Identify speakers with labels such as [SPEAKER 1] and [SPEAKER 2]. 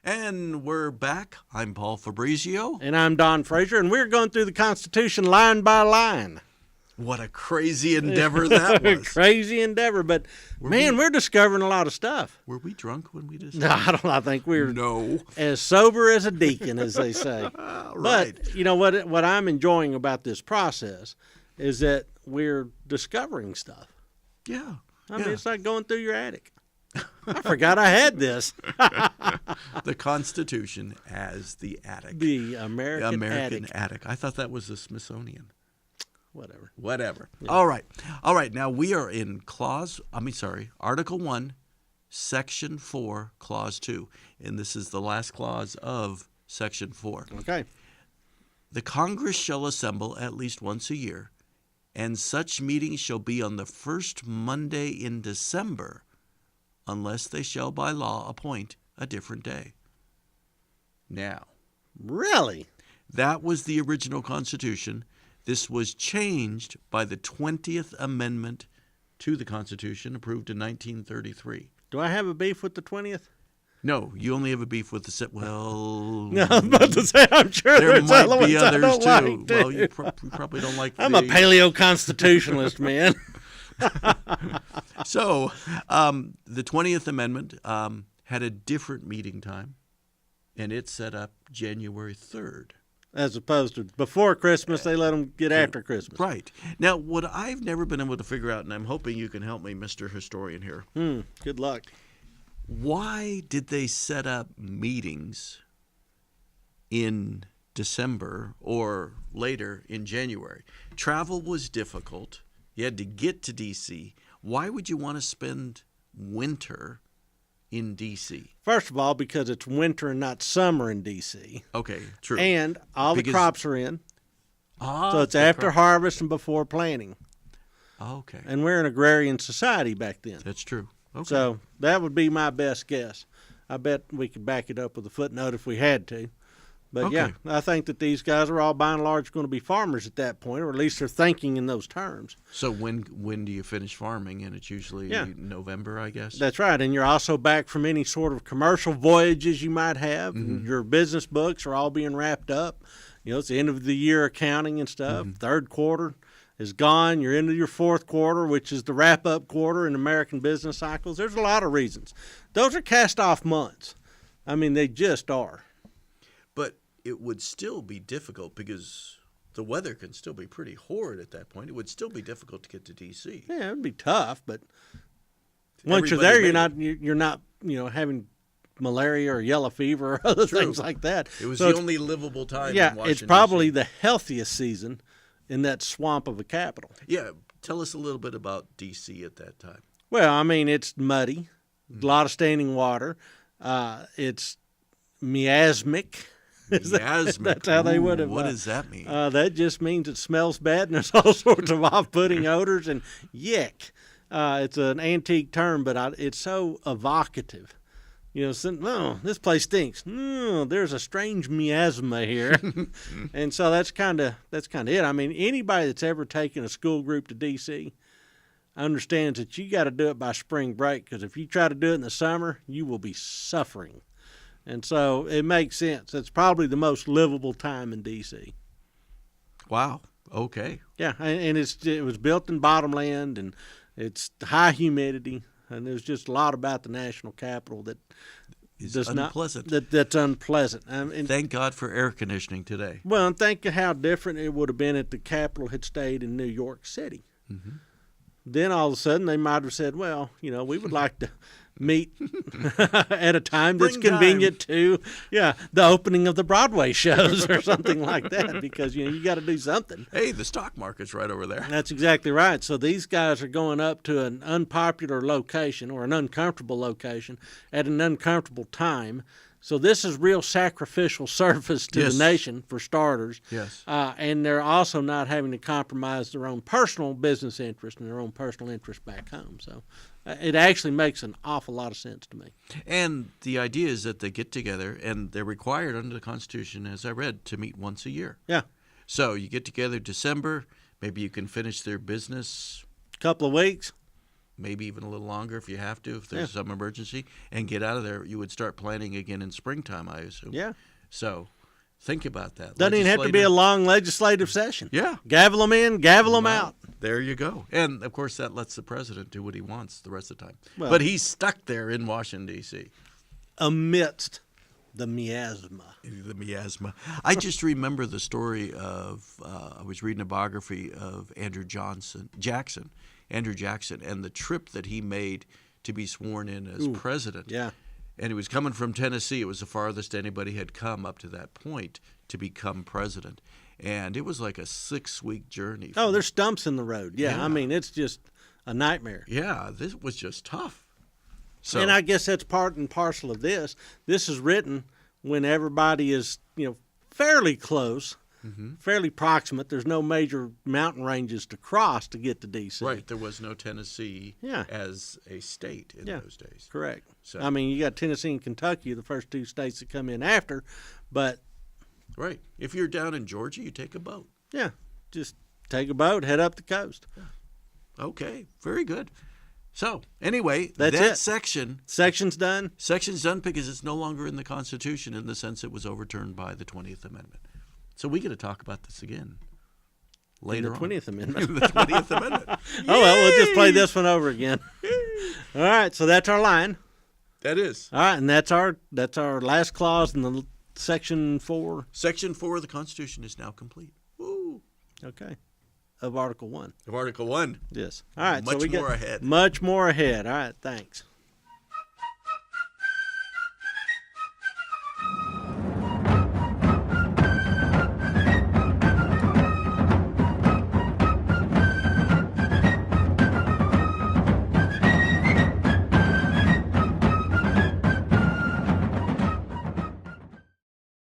[SPEAKER 1] And we're back. I'm Paul Fabrizio.
[SPEAKER 2] And I'm Don Frazier, and we're going through the Constitution line by line.
[SPEAKER 1] What a crazy endeavor that was.
[SPEAKER 2] Crazy endeavor, but we're discovering a lot of stuff.
[SPEAKER 1] Were we drunk when we did
[SPEAKER 2] No, I think we're
[SPEAKER 1] No.
[SPEAKER 2] as sober as a deacon, as they say.
[SPEAKER 1] Right.
[SPEAKER 2] But you know what I'm enjoying about this process is that we're discovering stuff.
[SPEAKER 1] Yeah.
[SPEAKER 2] I mean, it's like going through your attic. I forgot I had this.
[SPEAKER 1] The Constitution as the attic.
[SPEAKER 2] The American
[SPEAKER 1] attic. I thought that was the Smithsonian.
[SPEAKER 2] Whatever.
[SPEAKER 1] Yeah. All right. Now we are in Article 1, Section 4, Clause 2. And this is the last clause of Section 4.
[SPEAKER 2] Okay.
[SPEAKER 1] The Congress shall assemble at least once a year, and such meetings shall be on the first Monday in December, unless they shall by law appoint a different day. Now.
[SPEAKER 2] Really?
[SPEAKER 1] That was the original Constitution. This was changed by the 20th Amendment to the Constitution, approved in 1933.
[SPEAKER 2] Do I have a beef with the 20th?
[SPEAKER 1] No, you only have a beef with the
[SPEAKER 2] No, I was about to say, I'm sure
[SPEAKER 1] there
[SPEAKER 2] there's
[SPEAKER 1] might
[SPEAKER 2] other
[SPEAKER 1] be
[SPEAKER 2] ones I
[SPEAKER 1] others
[SPEAKER 2] don't
[SPEAKER 1] too.
[SPEAKER 2] like,
[SPEAKER 1] Well, you probably don't like.
[SPEAKER 2] I'm a paleo-constitutionalist, man.
[SPEAKER 1] So, the 20th Amendment had a different meeting time, and it set up January 3rd.
[SPEAKER 2] As opposed to before Christmas, they let them get after Christmas.
[SPEAKER 1] Right. Now, what I've never been able to figure out, and I'm hoping you can help me, Mr. Historian here.
[SPEAKER 2] Good luck.
[SPEAKER 1] Why did they set up meetings in December or later in January? Travel was difficult. You had to get to D.C. Why would you want to spend winter in D.C.?
[SPEAKER 2] First of all, because it's winter and not summer in D.C.
[SPEAKER 1] Okay, true.
[SPEAKER 2] And the crops are in. So it's after harvest and before planting.
[SPEAKER 1] Okay.
[SPEAKER 2] And we're an agrarian society back then.
[SPEAKER 1] That's true. Okay.
[SPEAKER 2] So that would be my best guess. I bet we could back it up with a footnote if we had to. But yeah, I think that these guys are all by and large going to be farmers at that point, or at least they're thinking in those terms.
[SPEAKER 1] So when do you finish farming? And it's usually November, I guess?
[SPEAKER 2] That's right. And you're also back from any sort of commercial voyages you might have. Mm-hmm. Your business books are all being wrapped up. You know, it's the end of the year accounting and stuff. Mm-hmm. Third quarter is gone. You're into your fourth quarter, which is the wrap-up quarter in American business cycles. There's a lot of reasons. Those are cast-off months. I mean, they just are.
[SPEAKER 1] But it would still be difficult because the weather can still be pretty horrid at that point. It would still be difficult to get to D.C.
[SPEAKER 2] Yeah, it'd be tough, but once you're there, you're not having malaria or yellow fever or other things like that.
[SPEAKER 1] It was the only livable time in Washington,
[SPEAKER 2] it's probably the healthiest season in that swamp of a capital.
[SPEAKER 1] Yeah, tell us a little bit about D.C. at that time.
[SPEAKER 2] Well, I mean, it's muddy, a lot of standing water. It's miasmic. That's how they would have.
[SPEAKER 1] What does that mean?
[SPEAKER 2] That just means it smells bad and there's all sorts of off-putting odors and yuck. It's an antique term, but it's so evocative. You know, this place stinks. There's a strange miasma here, and so that's kind of it. I mean, anybody that's ever taken a school group to D.C. understands that you got to do it by spring break, because if you try to do it in the summer, you will be suffering. And so it makes sense. It's probably the most livable time in D.C.
[SPEAKER 1] Wow. Okay.
[SPEAKER 2] Yeah, and it was built in bottomland, and it's high humidity, and there's just a lot about the national capital that
[SPEAKER 1] is unpleasant.
[SPEAKER 2] That's unpleasant.
[SPEAKER 1] Thank God for air conditioning today.
[SPEAKER 2] Well, and think of how different it would have been if the capital had stayed in New York City. Mm-hmm. Then all of a sudden they might have said, well, we would like to meet at a time that's convenient to the opening of the Broadway shows or something like that, because you got to do something.
[SPEAKER 1] Hey, the stock market's right over there.
[SPEAKER 2] That's exactly right. So these guys are going up to an unpopular location or an uncomfortable location at an uncomfortable time. So this is real sacrificial service to the nation, for starters.
[SPEAKER 1] Yes.
[SPEAKER 2] And they're also not having to compromise their own personal business interest and their own personal interest back home. So it actually makes an awful lot of sense to me.
[SPEAKER 1] And the idea is that they get together, and they're required under the Constitution, as I read, to meet once a year.
[SPEAKER 2] Yeah.
[SPEAKER 1] So you get together December. Maybe you can finish their business.
[SPEAKER 2] Couple of weeks.
[SPEAKER 1] maybe even a little longer if you have to, if there's some emergency, and get out of there. You would start planning again in springtime, I assume.
[SPEAKER 2] Yeah.
[SPEAKER 1] So think about that.
[SPEAKER 2] Doesn't even have to be a long legislative session.
[SPEAKER 1] Yeah.
[SPEAKER 2] Gavel them in, gavel them out.
[SPEAKER 1] There you go. And, of course, that lets the president do what he wants the rest of the time.
[SPEAKER 2] Well,
[SPEAKER 1] but he's stuck there in Washington, D.C.
[SPEAKER 2] Amidst the miasma.
[SPEAKER 1] The miasma. I just remember the story of, I was reading a biography of Andrew Jackson, and the trip that he made to be sworn in as president.
[SPEAKER 2] Yeah.
[SPEAKER 1] And he was coming from Tennessee. It was the farthest anybody had come up to that point to become president. And it was like a 6-week journey.
[SPEAKER 2] Oh, there's stumps in the road. Yeah. I mean, it's just a nightmare.
[SPEAKER 1] Yeah, this was just tough. So,
[SPEAKER 2] and I guess that's part and parcel of this. This is written when everybody is, fairly close, fairly proximate. There's no major mountain ranges to cross to get to D.C.
[SPEAKER 1] Right. There was no Tennessee as a state in those days.
[SPEAKER 2] Correct.
[SPEAKER 1] So,
[SPEAKER 2] I mean, you got Tennessee and Kentucky, the first 2 states that come in after, but
[SPEAKER 1] right. If you're down in Georgia, you take a boat.
[SPEAKER 2] Yeah. Just take a boat, head up the coast.
[SPEAKER 1] Yeah. Okay. Very good. So, anyway,
[SPEAKER 2] that's
[SPEAKER 1] that
[SPEAKER 2] it.
[SPEAKER 1] Section's
[SPEAKER 2] done?
[SPEAKER 1] Section's done because it's no longer in the Constitution in the sense it was overturned by the 20th Amendment. So we get to talk about this again later
[SPEAKER 2] on. The 20th Amendment.
[SPEAKER 1] The 20th Amendment.
[SPEAKER 2] Oh, well, we'll just play this one over again. All right, so that's our line.
[SPEAKER 1] That is.
[SPEAKER 2] All right, and that's our last clause in the Section 4.
[SPEAKER 1] Section 4 of the Constitution is now complete. Woo.
[SPEAKER 2] Okay. Of Article 1.
[SPEAKER 1] Of Article 1.
[SPEAKER 2] Yes. All right.
[SPEAKER 1] Much more ahead.
[SPEAKER 2] Much more ahead. All right. Thanks.